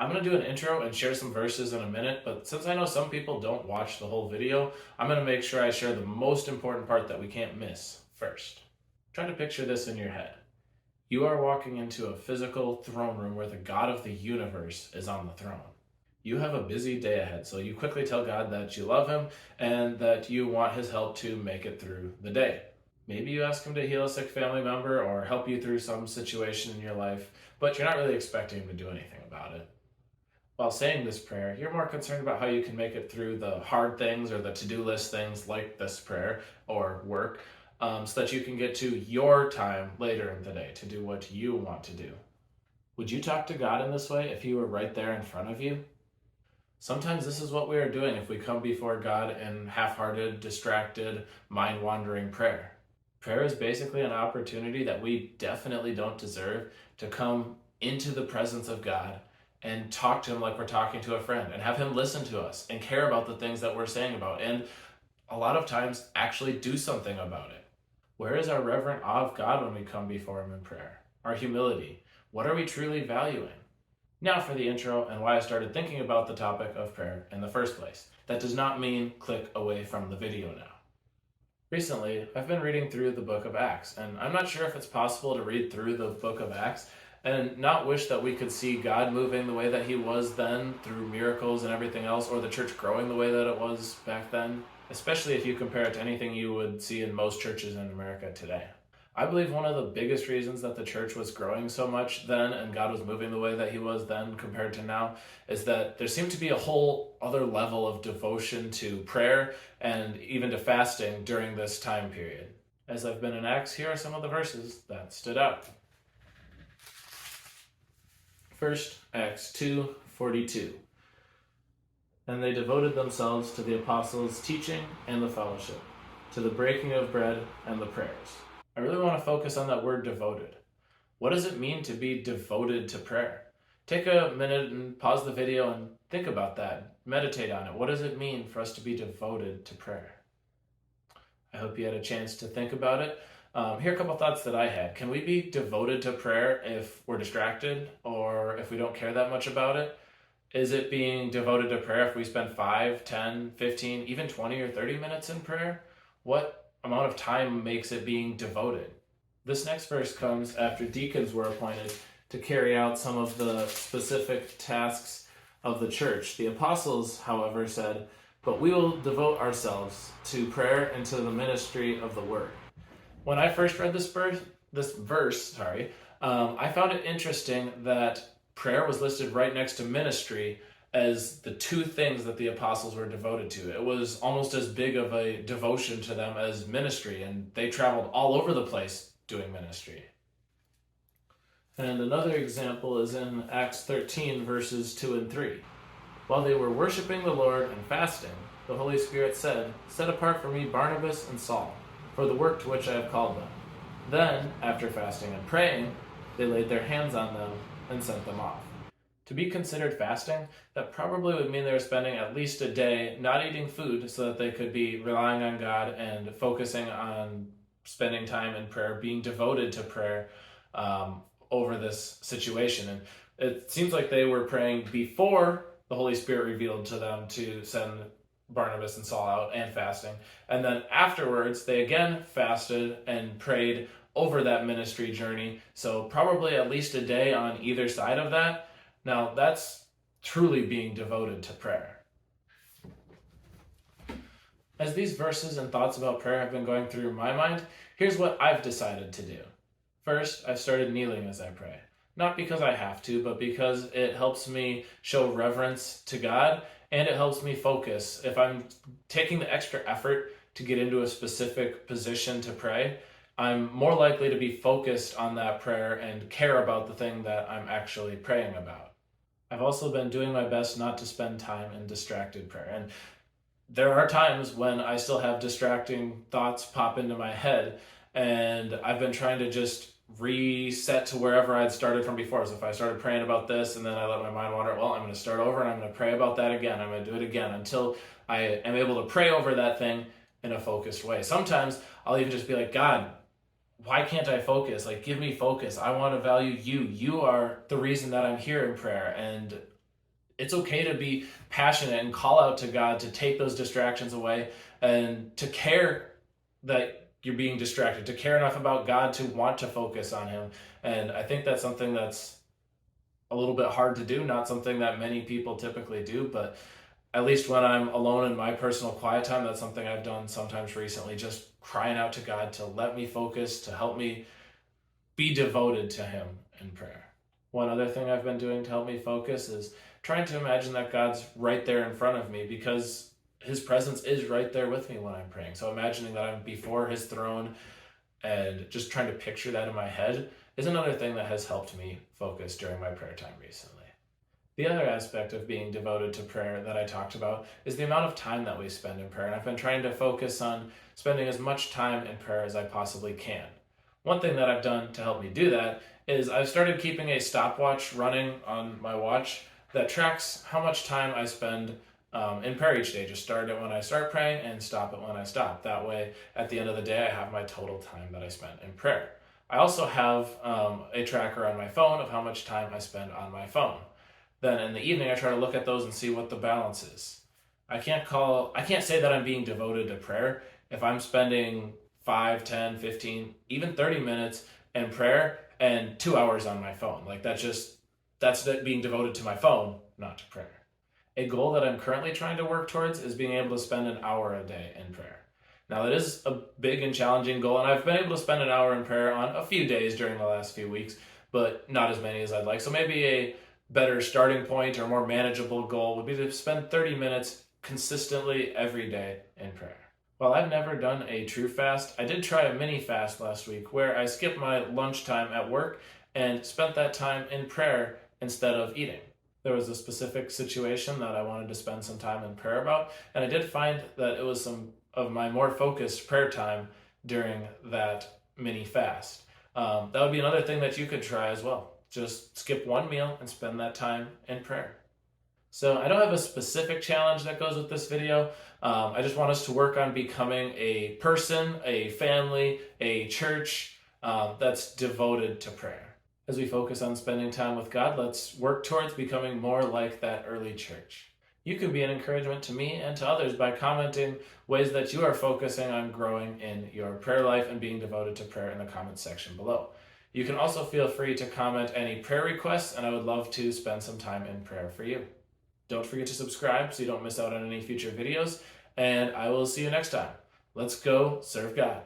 I'm going to do an intro and share some verses in a minute, but since I know some people don't watch the whole video, I'm going to make sure I share the most important part that we can't miss first. Try to picture this in your head. You are walking into a physical throne room where the God of the universe is on the throne. You have a busy day ahead, so you quickly tell God that you love him and that you want his help to make it through the day. Maybe you ask him to heal a sick family member or help you through some situation in your life, but you're not really expecting him to do anything about it. While saying this prayer, you're more concerned about how you can make it through the hard things or the to-do list things like this prayer or work, so that you can get to your time later in the day to do what you want to do. Would you talk to God in this way if he were right there in front of you? Sometimes this is what we are doing if we come before God in half-hearted, distracted, mind-wandering prayer. Prayer is basically an opportunity that we definitely don't deserve to come into the presence of God and talk to him like we're talking to a friend and have him listen to us and care about the things that we're saying about and a lot of times actually do something about it. Where is our reverent awe of God when we come before him in prayer? Our humility? What are we truly valuing? Now for the intro and why I started thinking about the topic of prayer in the first place. That does not mean click away from the video now. Recently, I've been reading through the book of Acts, and I'm not sure if it's possible to read through the book of Acts and not wish that we could see God moving the way that he was then through miracles and everything else, or the church growing the way that it was back then, especially if you compare it to anything you would see in most churches in America today. I believe one of the biggest reasons that the church was growing so much then and God was moving the way that he was then compared to now is that there seemed to be a whole other level of devotion to prayer and even to fasting during this time period. As I've been in Acts, here are some of the verses that stood out. First, Acts 2:42. And they devoted themselves to the apostles' teaching and the fellowship, to the breaking of bread and the prayers. I really want to focus on that word devoted. What does it mean to be devoted to prayer? Take a minute and pause the video and think about that. Meditate on it. What does it mean for us to be devoted to prayer? I hope you had a chance to think about it. Here are a couple thoughts that I had. Can we be devoted to prayer if we're distracted or if we don't care that much about it? Is it being devoted to prayer if we spend 5, 10, 15, even 20 or 30 minutes in prayer? What amount of time makes it being devoted? This next verse comes after deacons were appointed to carry out some of the specific tasks of the church. The apostles, however, said, "But we will devote ourselves to prayer and to the ministry of the word." When I first read this verse, I found it interesting that prayer was listed right next to ministry as the two things that the apostles were devoted to. It was almost as big of a devotion to them as ministry, and they traveled all over the place doing ministry. And another example is in Acts 13, verses 2 and 3. While they were worshiping the Lord and fasting, the Holy Spirit said, "Set apart for me Barnabas and Saul, for the work to which I have called them." Then, after fasting and praying, they laid their hands on them and sent them off. To be considered fasting, that probably would mean they were spending at least a day not eating food so that they could be relying on God and focusing on spending time in prayer, being devoted to prayer over this situation. And it seems like they were praying before the Holy Spirit revealed to them to send Barnabas and Saul out and fasting. And then afterwards, they again fasted and prayed over that ministry journey. So probably at least a day on either side of that. Now, that's truly being devoted to prayer. As these verses and thoughts about prayer have been going through my mind, here's what I've decided to do. First, I've started kneeling as I pray. Not because I have to, but because it helps me show reverence to God, and it helps me focus. If I'm taking the extra effort to get into a specific position to pray, I'm more likely to be focused on that prayer and care about the thing that I'm actually praying about. I've also been doing my best not to spend time in distracted prayer. And there are times when I still have distracting thoughts pop into my head, and I've been trying to just reset to wherever I'd started from before. So if I started praying about this and then I let my mind wander, well, I'm going to start over and I'm going to pray about that again. I'm going to do it again until I am able to pray over that thing in a focused way. Sometimes I'll even just be like, God, why can't I focus? Like, give me focus. I want to value you. You are the reason that I'm here in prayer. And it's okay to be passionate and call out to God to take those distractions away and to care that you're being distracted, to care enough about God to want to focus on Him. And I think that's something that's a little bit hard to do, not something that many people typically do, but at least when I'm alone in my personal quiet time, that's something I've done sometimes recently, just crying out to God to let me focus, to help me be devoted to Him in prayer. One other thing I've been doing to help me focus is trying to imagine that God's right there in front of me, because His presence is right there with me when I'm praying. So imagining that I'm before His throne and just trying to picture that in my head is another thing that has helped me focus during my prayer time recently. The other aspect of being devoted to prayer that I talked about is the amount of time that we spend in prayer. And I've been trying to focus on spending as much time in prayer as I possibly can. One thing that I've done to help me do that is I've started keeping a stopwatch running on my watch that tracks how much time I spend in prayer each day. Just start it when I start praying and stop it when I stop. That way, at the end of the day, I have my total time that I spent in prayer. I also have a tracker on my phone of how much time I spend on my phone. Then in the evening, I try to look at those and see what the balance is. I can't say that I'm being devoted to prayer if I'm spending 5, 10, 15, even 30 minutes in prayer and 2 hours on my phone. Like that's being devoted to my phone, not to prayer. A goal that I'm currently trying to work towards is being able to spend an hour a day in prayer. Now, that is a big and challenging goal, and I've been able to spend an hour in prayer on a few days during the last few weeks, but not as many as I'd like. So maybe a better starting point or more manageable goal would be to spend 30 minutes consistently every day in prayer. While I've never done a true fast, I did try a mini fast last week where I skipped my lunchtime at work and spent that time in prayer instead of eating. There was a specific situation that I wanted to spend some time in prayer about, and I did find that it was some of my more focused prayer time during that mini fast. That would be another thing that you could try as well. Just skip one meal and spend that time in prayer. So I don't have a specific challenge that goes with this video. I just want us to work on becoming a person, a family, a church that's devoted to prayer. As we focus on spending time with God, let's work towards becoming more like that early church. You can be an encouragement to me and to others by commenting ways that you are focusing on growing in your prayer life and being devoted to prayer in the comments section below. You can also feel free to comment any prayer requests, and I would love to spend some time in prayer for you. Don't forget to subscribe so you don't miss out on any future videos, and I will see you next time. Let's go serve God.